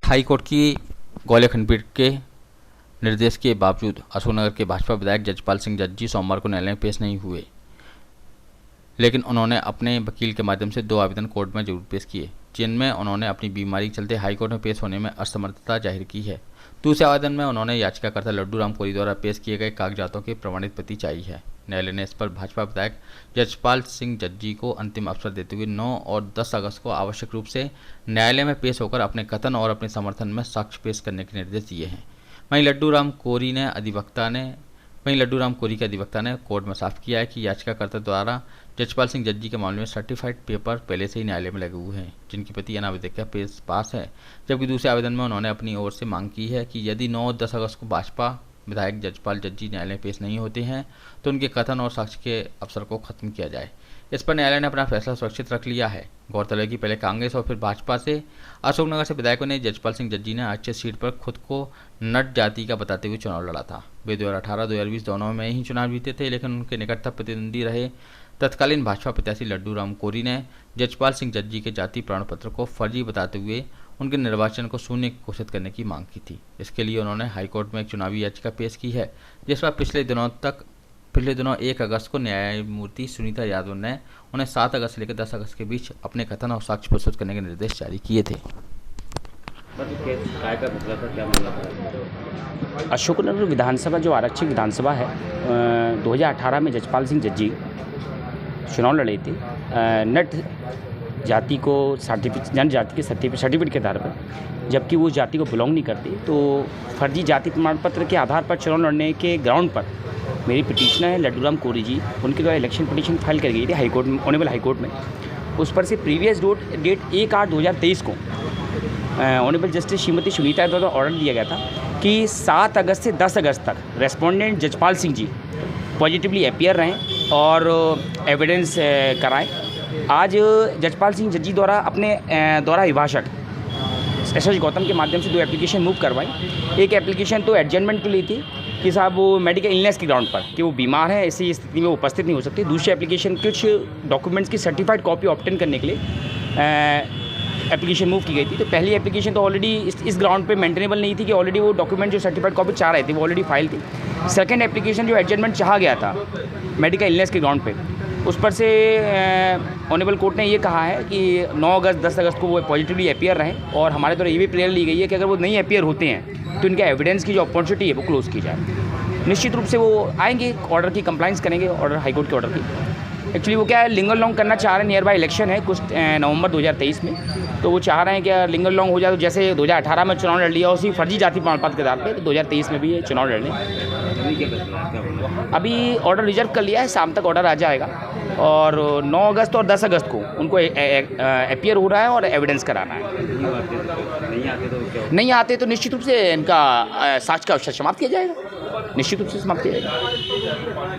High court की ग्वालियर खंडपीठ के निर्देश के बावजूद अशोकनगर के भाजपा विधायक जजपाल सिंह जज्जी सोमवार को न्यायालय में पेश नहीं हुए, लेकिन उन्होंने अपने वकील के माध्यम से 2 आवेदन कोर्ट में जरूर पेश किए, जिनमें उन्होंने अपनी बीमारी के चलते हाईकोर्ट में पेश होने में असमर्थता जाहिर की है। दूसरे आवेदन में उन्होंने याचिकाकर्ता लड्डू राम कोरी द्वारा पेश किए गए कागजातों की प्रमाणित प्रति चाहिए है। न्यायालय ने इस पर भाजपा विधायक जजपाल सिंह जज्जी को अंतिम अवसर देते हुए 9 और 10 अगस्त को आवश्यक रूप से न्यायालय में पेश होकर अपने कथन और अपने समर्थन में साक्ष्य पेश करने के निर्देश दिए हैं। वहीं लड्डू राम कोरी के अधिवक्ता ने कोर्ट में साफ किया है कि याचिकाकर्ता द्वारा जजपाल सिंह जज्जी के मामले में सर्टिफाइड पेपर पहले से ही न्यायालय में लगे हुए हैं, जिनकी प्रति अनावेदक का पास है। जबकि दूसरे आवेदन में उन्होंने अपनी ओर से मांग की है कि यदि 9 और 10 अगस्त को भाजपा विधायक जजपाल जज्जी न्यायालय में पेश नहीं होते हैं तो उनके कथन और साक्ष्य के अवसर को खत्म किया जाए। इस पर न्यायालय ने अपना फैसला सुरक्षित रख लिया है। गौरतलब है कि पहले कांग्रेस और फिर भाजपा से अशोकनगर से विधायकों ने जजपाल सिंह जज्जी ने आज सीट पर खुद को नट जाति का बताते हुए चुनाव लड़ा था। वे 2018-2020 दोनों में ही चुनाव जीते थे, लेकिन उनके निकटतम प्रतिद्वंदी रहे तत्कालीन भाजपा प्रत्याशी लड्डू राम कोरी ने जजपाल सिंह जज्जी के जाति प्रमाण पत्र को फर्जी बताते हुए उनके निर्वाचन को शून्य घोषित करने की मांग की थी। इसके लिए उन्होंने हाईकोर्ट में एक चुनावी याचिका पेश की है, जिस पर पिछले दिनों 1 अगस्त को न्यायमूर्ति सुनीता यादव ने उन्हें 7 अगस्त से लेकर 10 अगस्त के बीच अपने कथन और साक्ष्य प्रस्तुत करने के निर्देश जारी किए थे। अशोकनगर विधानसभा जो आरक्षित विधानसभा है 2018 में जजपाल सिंह जज्जी चुनाव लड़े थे नट जाति को जनजाति के सर्टिफिकेट के आधार पर, जबकि वो जाति को बिलोंग नहीं करती। तो फर्जी जाति प्रमाण पत्र के आधार पर चुनाव लड़ने के ग्राउंड पर मेरी पिटीशनर है लड्डू राम कोरी जी, उनके द्वारा इलेक्शन पिटीशन फाइल कर गई थी हाईकोर्ट में, ऑनरेबल हाईकोर्ट में। उस पर से प्रीवियस डेट 1/8/2023 को ऑनरेबल जस्टिस श्रीमती सुनीता द्वारा ऑर्डर दिया गया था कि 7 अगस्त से 10 अगस्त तक respondent Jajpal Singh ji positively appear रहें और एविडेंस कराएं। आज जजपाल सिंह जज्जी द्वारा अपने द्वारा अभिभाषक एस गौतम के माध्यम से 2 एप्लीकेशन मूव करवाई। एक एप्लीकेशन तो एडजमेंट के लिए थी कि साहब वो मेडिकल इलनेस के ग्राउंड पर कि वो बीमार है, ऐसी स्थिति में वो उपस्थित नहीं हो सकती। दूसरी एप्लीकेशन कुछ डॉक्यूमेंट्स की सर्टिफाइड कॉपी ऑब्टेन करने के लिए एप्लीकेशन मूव की गई थी। तो पहली एप्लीकेशन तो ऑलरेडी इस ग्राउंड पे मेंटेनेबल नहीं थी कि ऑलरेडी वो डॉक्यूमेंट जो सर्टिफाइड कॉपी चाह रहे थे वो ऑलरेडी फाइल थी। सेकंड एप्लीकेशन जो एडजमेंट चाहा गया था मेडिकल इलनेस के ग्राउंड पे, उस पर से ऑनरेबल कोर्ट ने ये कहा है कि 9 अगस्त 10 अगस्त को वो पॉजिटिवली अपीयर रहें और हमारे द्वारा ये भी प्रेयर ली गई है कि अगर वो नहीं अपीयर होते हैं तो इनके एविडेंस की जो अपॉर्चुनिटी है वो क्लोज़ की जाए। निश्चित रूप से वो आएंगे, ऑर्डर की कंप्लाइंस करेंगे, ऑर्डर हाईकोर्ट के ऑर्डर की। एक्चुअली वो क्या है, लिंगर लॉन्ग करना चाह रहे हैं, नियर बाय इलेक्शन है कुछ नवंबर 2023 में, तो वो चाह रहे हैं कि लिंगर लॉन्ग हो जाए। तो जैसे 2018 में चुनाव लड़ लिया उसी फर्जी जाति प्रमाण पत्र के आधार पर, तो 2023 में भी ये चुनाव लड़ लें। अभी ऑर्डर रिजर्व कर लिया है, शाम तक ऑर्डर आ जाएगा और 9 अगस्त और 10 अगस्त को उनको अपीयर हो रहा है और एविडेंस कराना है। नहीं आते तो निश्चित रूप से इनका साक्ष्य का अवसर समाप्त किया जाएगा, निश्चित रूप से समाप्त किया जाएगा।